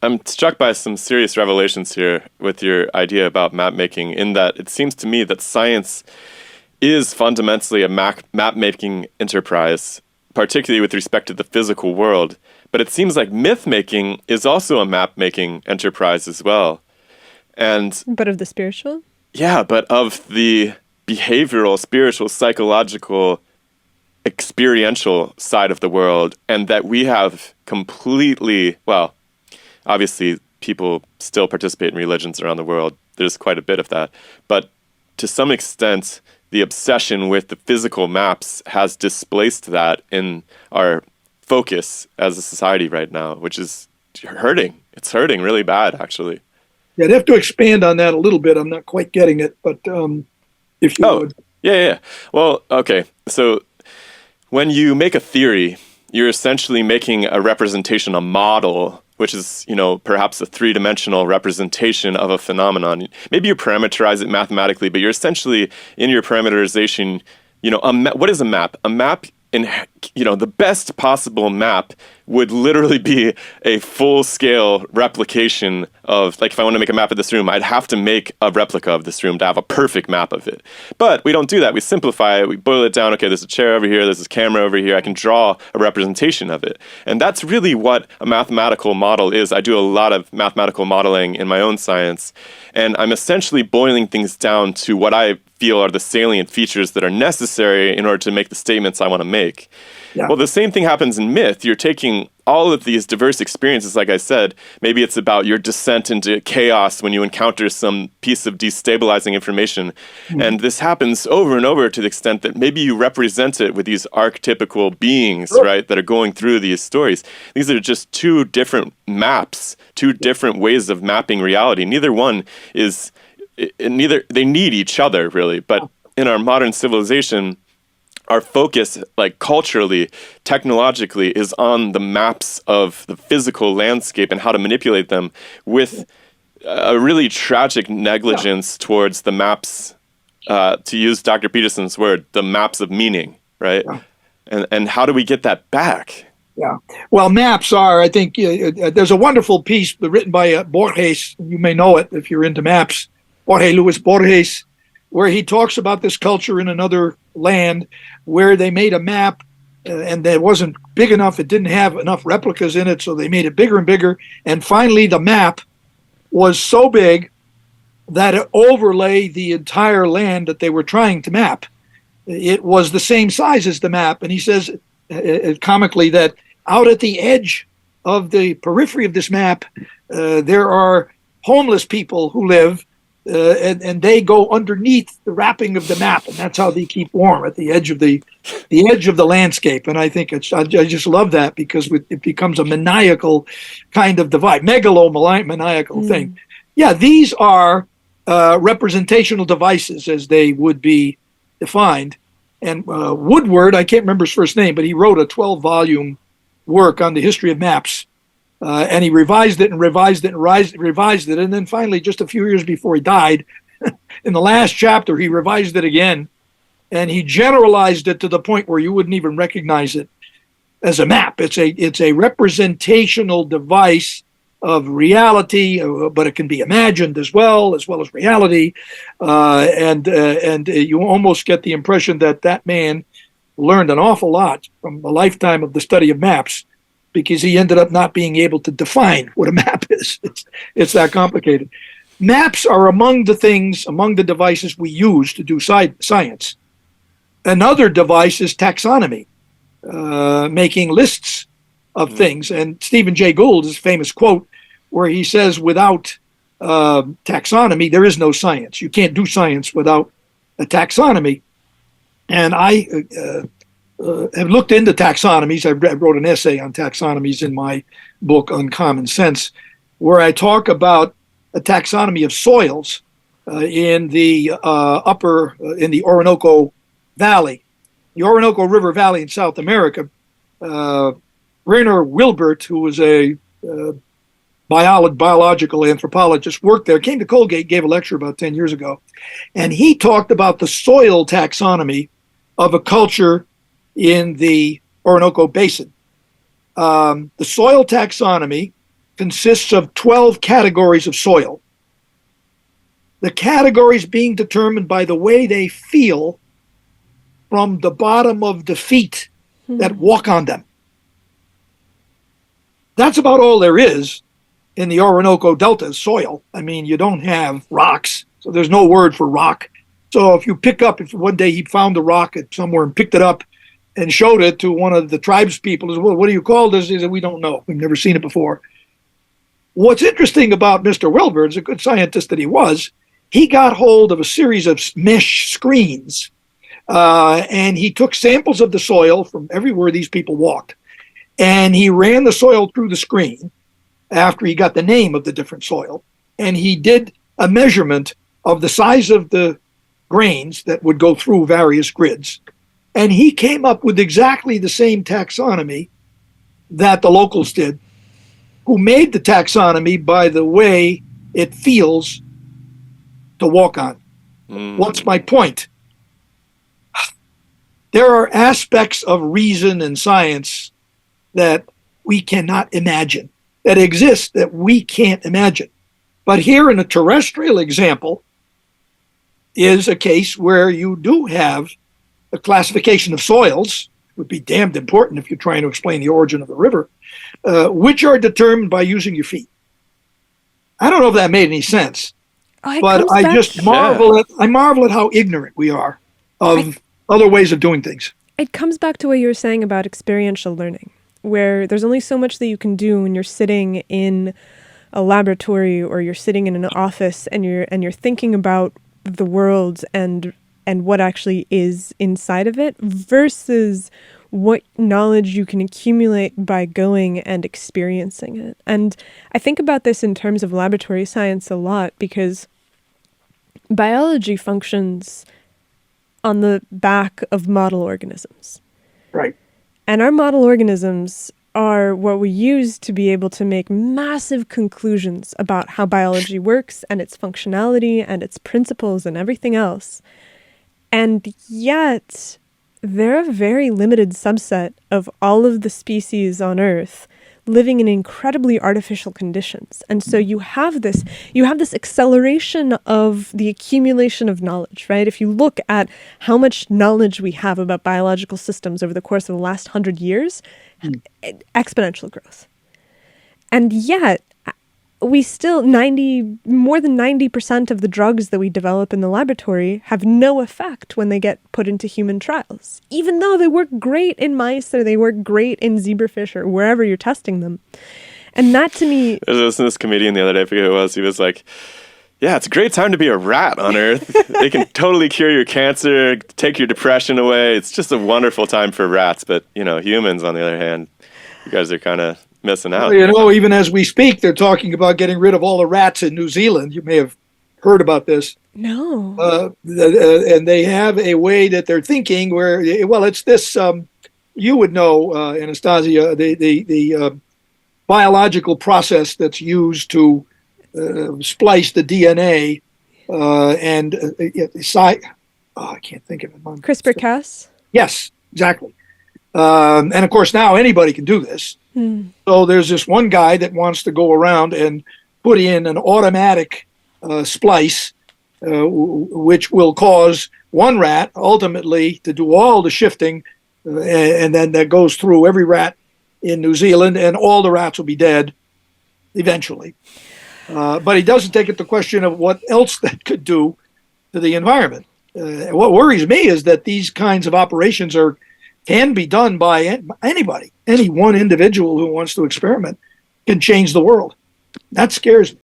I'm struck by some serious revelations here with your idea about map making, in that it seems to me that science is fundamentally a map making enterprise, particularly with respect to the physical world. But it seems like myth making is also a map making enterprise as well. And But of the spiritual? yeah, but of the behavioral, spiritual, psychological, experiential side of the world, and that we have completely, well, obviously people still participate in religions around the world. There's quite a bit of that. But to some extent, the obsession with the physical maps has displaced that in our focus as a society right now, which is hurting. It's hurting really bad, actually. Yeah, I'd have to expand on that a little bit. I'm not quite getting it, but if you Oh, would. yeah. Well, okay. So when you make a theory, you're essentially making a representation, a model, which is, perhaps a three-dimensional representation of a phenomenon. Maybe you parameterize it mathematically, but you're essentially, in your parameterization, what is a map? A map, the best possible map would literally be a full-scale replication of, like, if I want to make a map of this room, I'd have to make a replica of this room to have a perfect map of it. But we don't do that. We simplify it. We boil it down. Okay, there's a chair over here. There's this camera over here. I can draw a representation of it. And that's really what a mathematical model is. I do a lot of mathematical modeling in my own science, and I'm essentially boiling things down to what I feel are the salient features that are necessary in order to make the statements I want to make. Yeah. Well, the same thing happens in myth. You're taking all of these diverse experiences, like I said. Maybe it's about your descent into chaos when you encounter some piece of destabilizing information. And this happens over and over to the extent that maybe you represent it with these archetypical beings, right, that are going through these stories. These are just two different maps, two different ways of mapping reality. Neither one is, they need each other, really. But in our modern civilization, our focus, like culturally, technologically, is on the maps of the physical landscape and how to manipulate them, with a really tragic negligence towards the maps, to use Dr. Peterson's word, the maps of meaning, right? And how do we get that back? Yeah. Well, maps are, I think, there's a wonderful piece written by Borges. You may know it if you're into maps. Jorge Luis Borges, where he talks about this culture in another land where they made a map and that wasn't big enough. It didn't have enough replicas in it, so they made it bigger and bigger. And finally, the map was so big that it overlay the entire land that they were trying to map. It was the same size as the map. And he says comically that out at the edge of the periphery of this map, there are homeless people who live, and they go underneath the wrapping of the map, and that's how they keep warm at the edge of the landscape. And I think I just love that, because it becomes a maniacal kind of divide, megalomaniacal thing. Yeah, these are representational devices as they would be defined. And Woodward, I can't remember his first name, but he wrote a 12-volume work on the history of maps. And he revised it and revised it and revised it. And then finally, just a few years before he died, in the last chapter, he revised it again. And he generalized it to the point where you wouldn't even recognize it as a map. It's a representational device of reality, but it can be imagined as well as reality. And you almost get the impression that man learned an awful lot from a lifetime of the study of maps, because he ended up not being able to define what a map is. It's that complicated. Maps are among the devices we use to do science. Another device is taxonomy, making lists of things. And Stephen Jay Gould's famous quote, where he says, without taxonomy, there is no science. You can't do science without a taxonomy. And I have looked into taxonomies. I wrote an essay on taxonomies in my book, Uncommon Sense, where I talk about a taxonomy of soils in the in the Orinoco Valley, the Orinoco River Valley in South America. Rainer Wilbert, who was a biological anthropologist, worked there, came to Colgate, gave a lecture about 10 years ago, and he talked about the soil taxonomy of a culture in the Orinoco Basin. The soil taxonomy consists of 12 categories of soil. The categories being determined by the way they feel from the bottom of the feet that walk on them. That's about all there is in the Orinoco Delta soil. I mean, you don't have rocks, so there's no word for rock. So if one day he found a rock somewhere and picked it up and showed it to one of the tribes people, he said, well, what do you call this? He said, we don't know. We've never seen it before. What's interesting about Mr. Wilbur, as a good scientist that he was, he got hold of a series of mesh screens, and he took samples of the soil from everywhere these people walked, and he ran the soil through the screen after he got the name of the different soil, and he did a measurement of the size of the grains that would go through various grids, and he came up with exactly the same taxonomy that the locals did, who made the taxonomy by the way it feels to walk on. What's my point? There are aspects of reason and science that we cannot imagine, that exist that we can't imagine. But here in a terrestrial example is a case where you do have a classification of soils, would be damned important if you're trying to explain the origin of the river, which are determined by using your feet. I don't know if that made any sense, but I just marvel at how ignorant we are of other ways of doing things. It comes back to what you were saying about experiential learning, where there's only so much that you can do when you're sitting in a laboratory or you're sitting in an office and you're thinking about the world and what actually is inside of it versus what knowledge you can accumulate by going and experiencing it. And I think about this in terms of laboratory science a lot because biology functions on the back of model organisms. Right. And our model organisms are what we use to be able to make massive conclusions about how biology works and its functionality and its principles and everything else. And yet, they're a very limited subset of all of the species on Earth living in incredibly artificial conditions. And so you have this acceleration of the accumulation of knowledge, right? If you look at how much knowledge we have about biological systems over the course of the last 100 years, exponential growth. And yet, we still, more than 90% of the drugs that we develop in the laboratory have no effect when they get put into human trials, even though they work great in mice or they work great in zebrafish or wherever you're testing them. And that to me... I was listening to this comedian the other day, I forget who it was, he was like, yeah, it's a great time to be a rat on Earth. They can totally cure your cancer, take your depression away. It's just a wonderful time for rats. But, humans, on the other hand, you guys are kind of missing out. Even as we speak, they're talking about getting rid of all the rats in New Zealand. You may have heard about this. No. And they have a way that they're thinking where, it's this, you would know, Anastasia, the biological process that's used to splice the DNA I can't think of it. CRISPR-Cas? Yes, exactly. And of course, now anybody can do this. So there's this one guy that wants to go around and put in an automatic splice, which will cause one rat ultimately to do all the shifting, and then that goes through every rat in New Zealand, and all the rats will be dead eventually. But he doesn't take it the question of what else that could do to the environment. What worries me is that these kinds of operations can be done by anybody. Any one individual who wants to experiment can change the world. That scares me.